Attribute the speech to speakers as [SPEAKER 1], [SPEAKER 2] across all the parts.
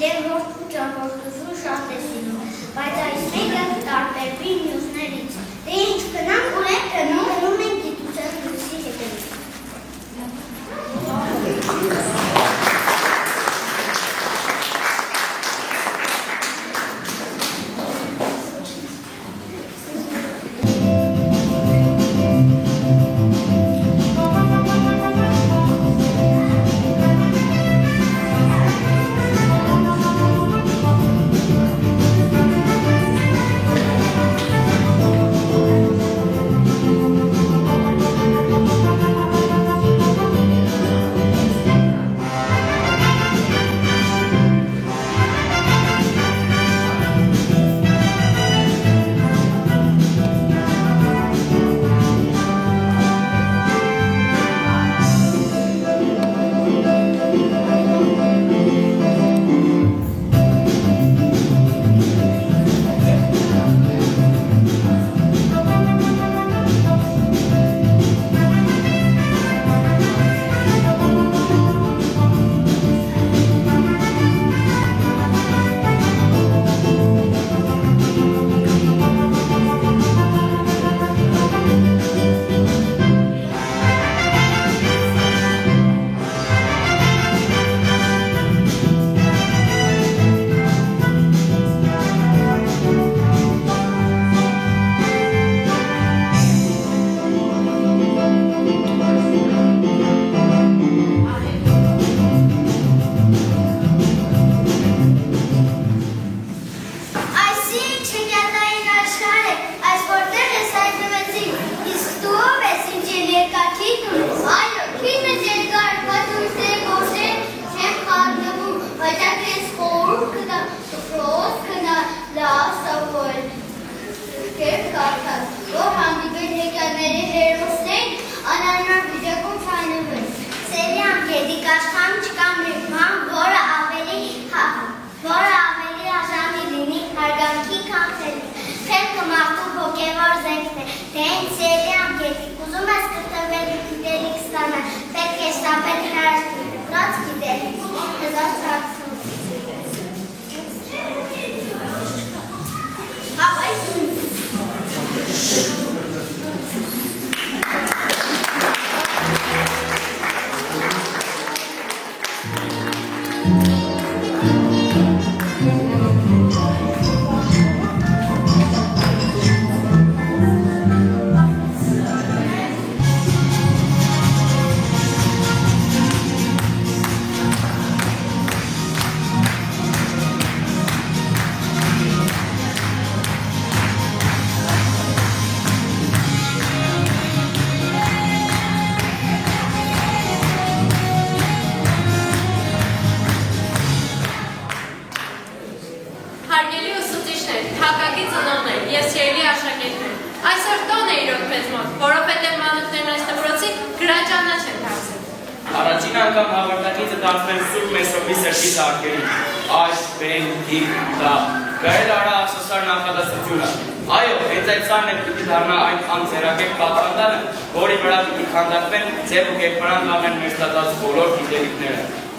[SPEAKER 1] և որդու ճամորդություն շատ է սիրում, բայց այս մեկը տարբերվի մյուսներից։ Դե ինչ կնանք ունենք գնում ենք գիտության լույսի հետևից։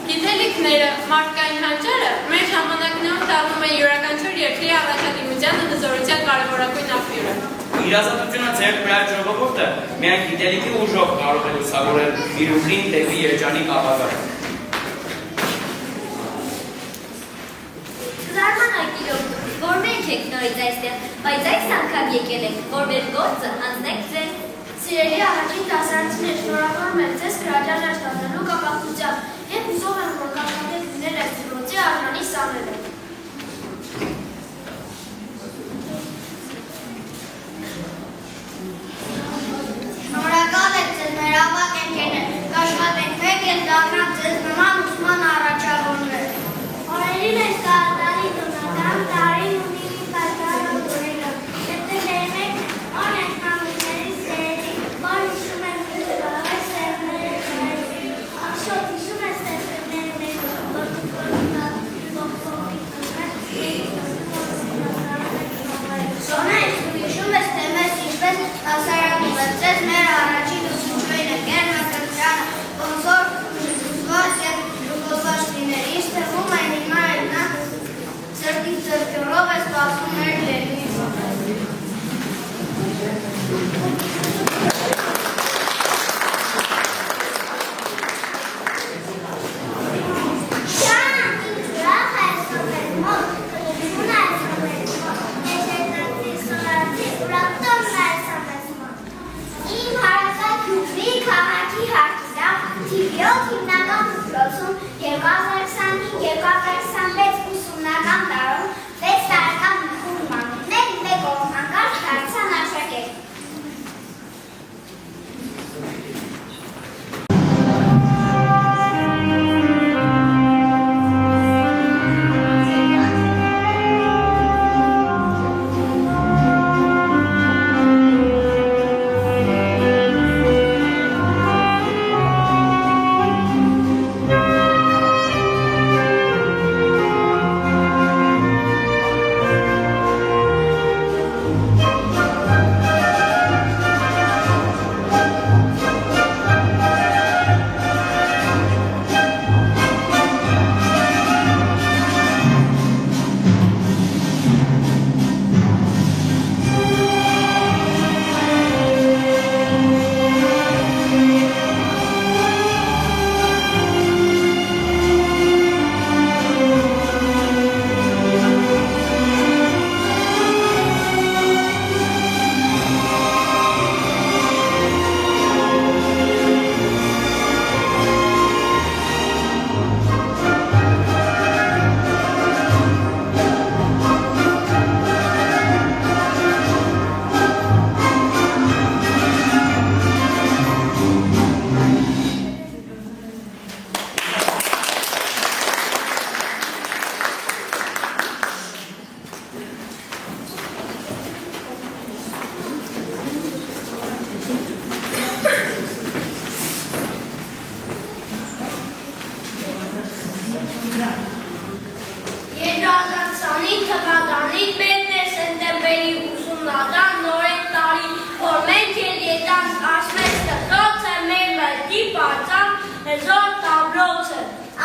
[SPEAKER 2] Գիտելիքները մարդկային հանճարը մեր ժամանակներում դառնում է յուրաքանչյուր երկրի առաջադիմության ու հզորության կարևորագույն աղբյուրը։
[SPEAKER 3] Իրազատությունը ձեռք բերած ժողովուրդը միայն գիտելիքի ուժով կարող է լուսավորել իր ուղին դեպի երջանիկ ապագա։
[SPEAKER 4] Զարմանալի որ մենք ենք նորից այստեղ, բայց այս անգամ եկել ենք, որ մեր գործը հանձնենք ձեզ։
[SPEAKER 1] Սիրելի առաջին դասարանցիներ, շնորհավորում եմ ձեզ գրադարան արտադրելու կապակցությամբ և հուսով եմ, որ կապակցեք լինել այս դպրոցի արժանի սարերը։ Շնորհակալ եմ ձեզ մեր ավագ ընկերներ, կաշխատենք մեկ էլ դառնանք ձեզ նման ուսման առաջավորներ։ Օրերին այս տարի տնական տարին ունի մի պատկառը օրերը, հետևել եք անենք համույթների սերի, որ հիշում եմ այս սերները, աշոտ հիշում ես սերները Երկրազարդանի թվականի պետն է սենտեմբերի 80-ական նորեն տարի, որ մենք էլ ետանք ասմես տկրոցը, մեր մայթի պարծան հեզոր տաբլոցը։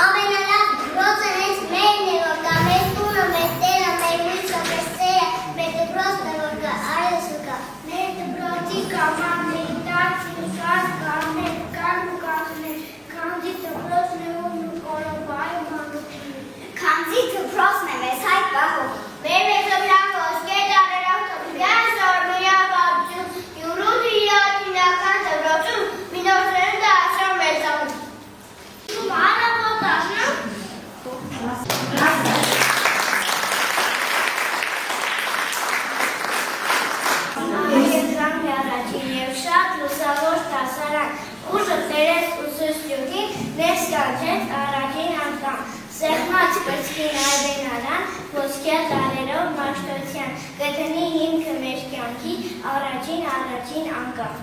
[SPEAKER 5] Ամենալավ դրոցը հենց մերն է, որ կա մեր տունը, մեր տերը, մեր մույսը, մեր սերը, մեր դպրոցն է, որ կա արեսը կա։
[SPEAKER 1] Մեր դպրոցի կամանների տացին շատ կաններ, կան ու կաններ, կանձի դպրոցն է ու կորոբայում հանուքին։
[SPEAKER 5] Քանզի դպրոցն է մեզ հայտ պահում։
[SPEAKER 1] Մեր մեծոբրան ոսկե դարերով տպիգան զորմիրավարություն, յուրուդի յատինական դպրոցում մինորներն դաշան մեծանում։ Ու հարապոտ դաշնում։ Այեզրամի առաջին և շատ լուսավոր տասարան, ուժը տերես ուսուստյունին ներս կանչեց առաջին անգամ, սեղմաց կրծքին արբենարան, ոսկյա տարերով մաշտոցյան, կտնի հիմքը մեր կյանքի առաջին անգամ։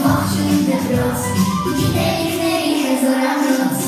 [SPEAKER 5] Ողջույն դպրոց, գիտելիքների հեզորանոց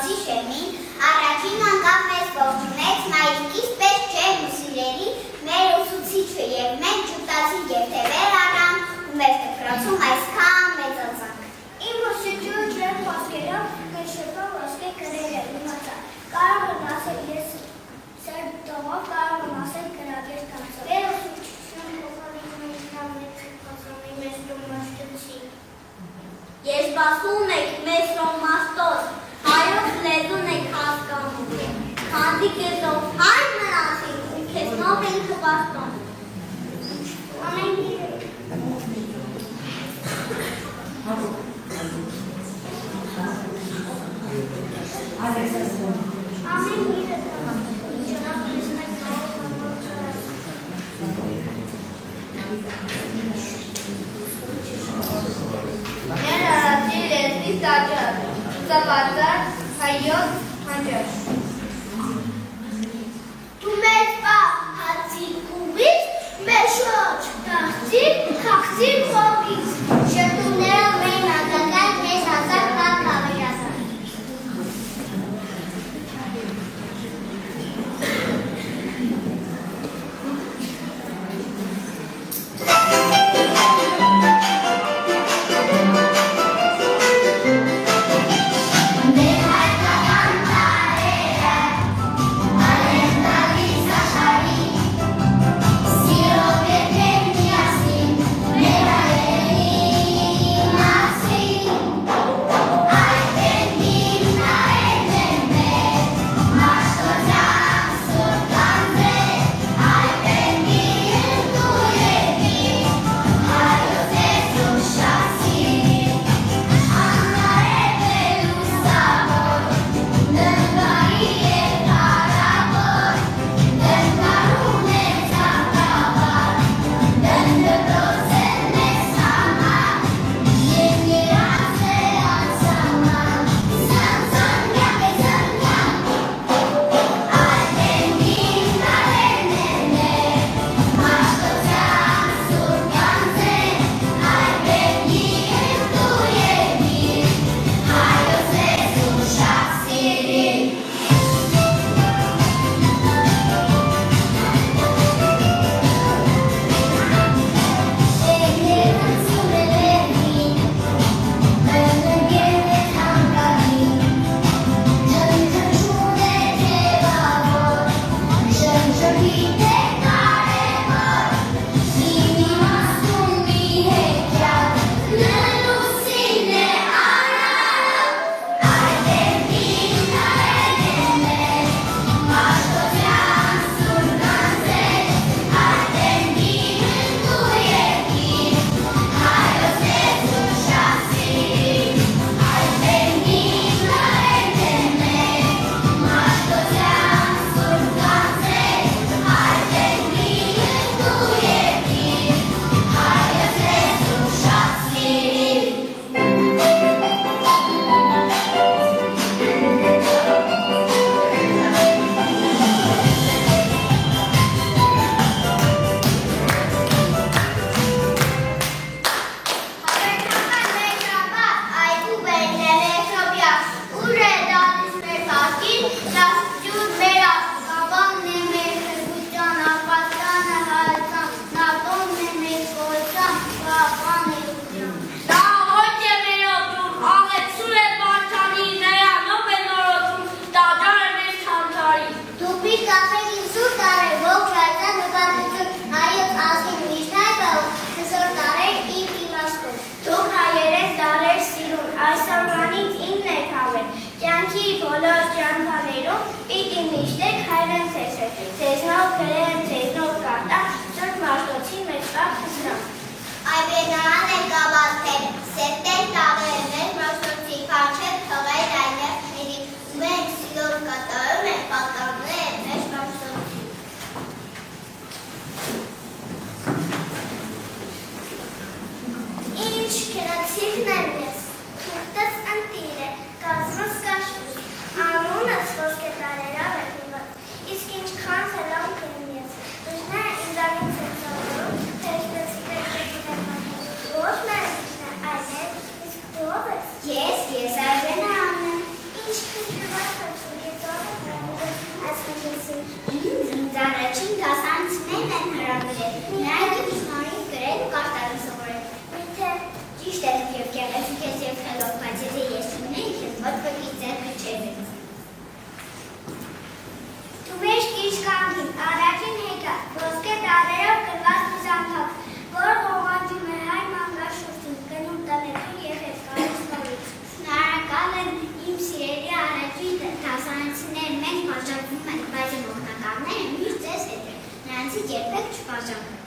[SPEAKER 5] Հռոմեացի շեմին առաջին անգամ մեզ ողջունեց մայրիկից պես չէր ու սիրելի մեր ուսուցիչը և մենք ջուտացի և թևեր առան ու մեր դպրոցում այսքան մեծացանք։ Իմ ուսուցիչը ջրեմ խոսքերով կշեպով ոսկե գրել է իմացա։ Կարող եմ ասել ես սեր տողով, կարող եմ ասել գրագեր տանցով։ Մեր ուսուցիչն փոխարինում է մեծ խոսանի մեզ դոմաշտեցի։ Ես բասում եք մեզ ռոմաստոս, հայոց լեզուն եք հասկանում, քանդի կեզով հայ մնացին ու կեզնով են կբաստոն։ Ամեն
[SPEAKER 1] Մեր արածի լեզվի տաճար, ծավալար, հայոց հանջար։
[SPEAKER 5] Դու մեզ պահ հացի կուբից, մեր շոչ տաղցիր, խաղցիր խողից, շրտումներով մեր հատակար, մեզ հազար պահ կավերասար։ նրանցից երբեք չբաժանվեք։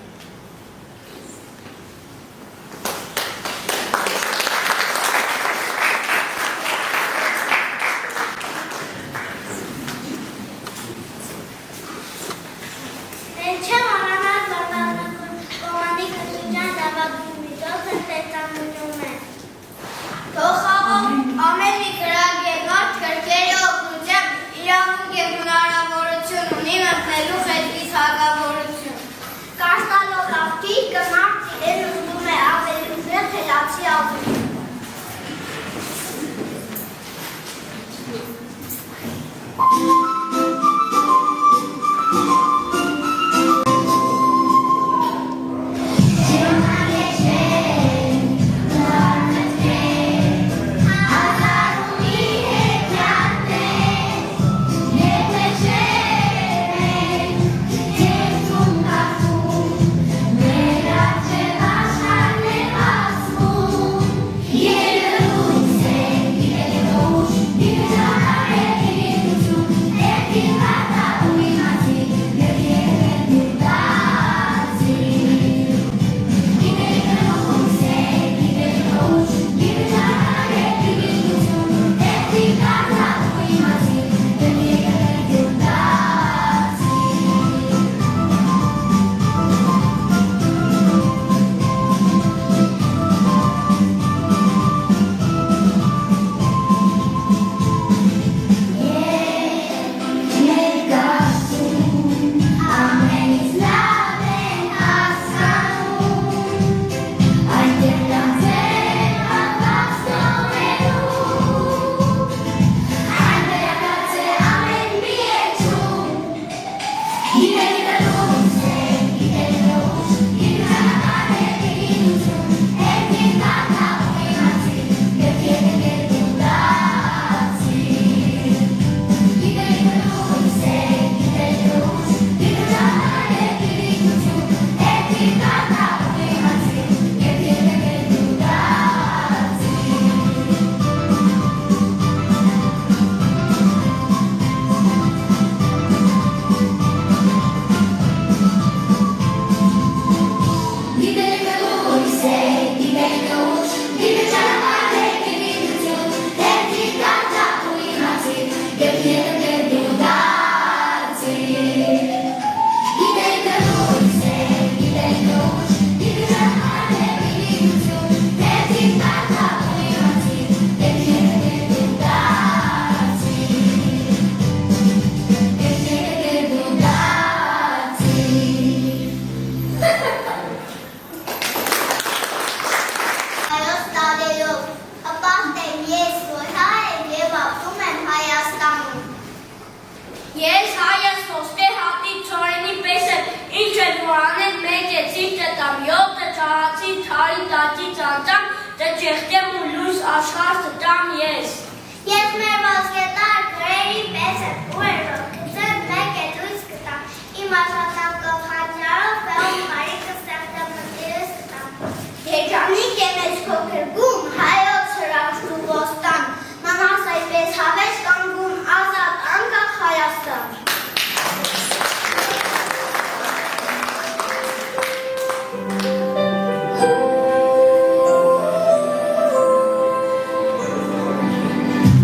[SPEAKER 5] Ես մեր ոսկետար գրերի պես եմ ու էր որ կծեմ մեկ է լույս կտամ, իմ աշխատանքով հաճարով վեում հարիկը ստեղտը մտիրս կտամ։ Երջանիկ է մեզ փոքր գում, հայոց հրաշտ ու ոստան, մամաս այդպես հավես կանգում ազատ անկախ Հայաստան։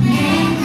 [SPEAKER 1] Մենք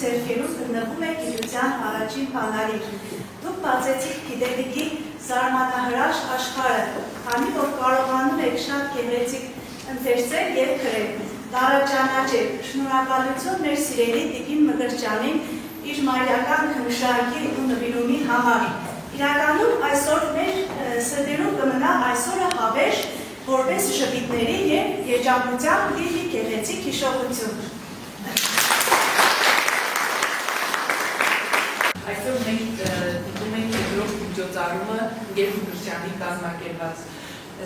[SPEAKER 6] ձեռքերում գտնվում է գիտության առաջին բանալին։ Դուք բացեցիք գիտելիքի զարմանահրաշ աշխարհը, քանի որ կարողանում եք շատ գեղեցիկ ընթերցել և գրել։ Դարաճանաչեք, շնորհակալություն մեր սիրելի Տիկին Մկրտչյանին իր մայրական հնշարկի ու նվիրումի համար։ Իրականում այսօր մեր սրտերում կմնա այսօրը հավերժ որպես շվիթների և երջանկության լիլի գեղեցիկ հիշողություն։
[SPEAKER 7] Այսօր մենք դիտում ենք երկրորդ միջոցառումը Գերգ Մկրտչյանի կազմակերպած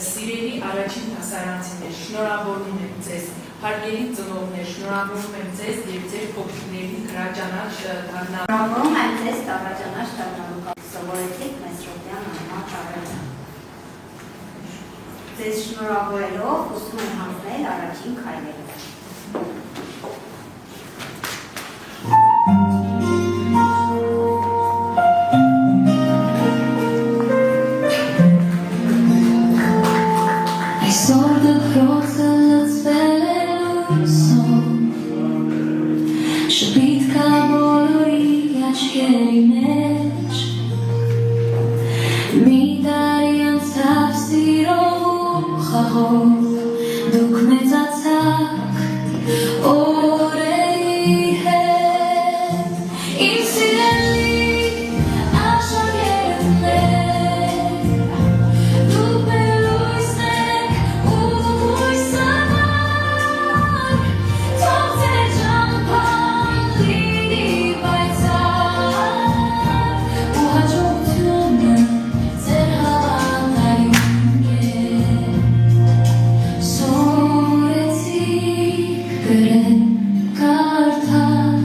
[SPEAKER 7] Սիրելի առաջին դասարանցիներ, շնորհավորում եմ ձեզ, հարգելի ծնողներ, շնորհավորում եմ ձեզ և ձեր փոքրիկներին գրաճանաչ դառնալու։
[SPEAKER 4] Շնորհավորում եմ ձեզ տառաճանաչ դառնալու սովորեցիք Մեսրոպյան անունով ճառագայթան։ Ձեզ շնորհավորելով ուզում եմ հանձնել առաջին քայլերը։
[SPEAKER 8] Այսօր դպրոցը լցվել է լույսով, շփիթ կա բոլորի աչքերի մեջ, մի տարի անցավ սիրով ու խաղով, դուք մեծացաք օրերի հետ, իմ սիրելի աշակերտներ, դուք մեր լույսն եք ու լույս համար, թող ձեր ճամփան լինի պայծառ, ու հաջողությունը ձեր հավատալիք է, սովորեցիք գրել, կարդալ,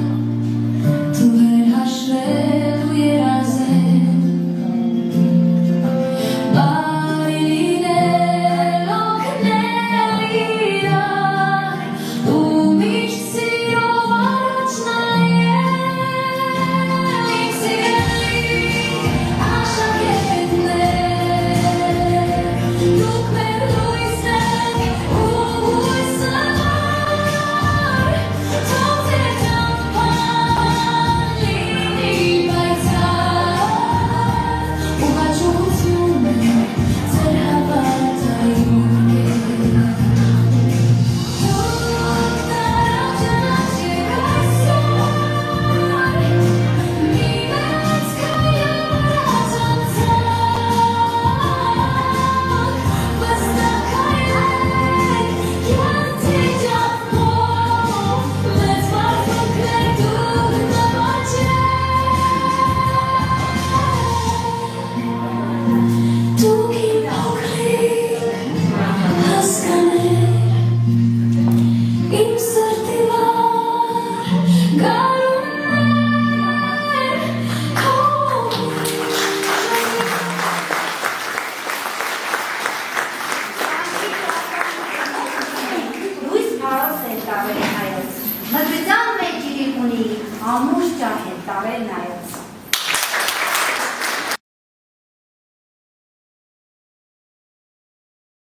[SPEAKER 8] թողել հաշվել ու երազել, բարի լինել, օգնել իրար, ու միշտ սիրով առաջ նայել, իմ սիրելի աշակերտներ, դուք մեր լույսն եք ու լույս համար, թող ձեր ճամփան լինի պայծառ, ու հաջողությունը ձեր հավատալիք է։ Դուք տարաճանաչեք այսօր, մի մեծ քայլով առաջ անցաք, վստահ քայլեք կյանքի ջահմով, մեծ մարդուկ եք դուք նվաճեք, դուք իմ փոքրիկ հասկաներ, իմ սրտի վար գարուններ, քո
[SPEAKER 4] Լույս փարոս են տարել հայոց, մկրտյան մեջ իրիկ ունի, ամուր ճահ են տարել նայոց։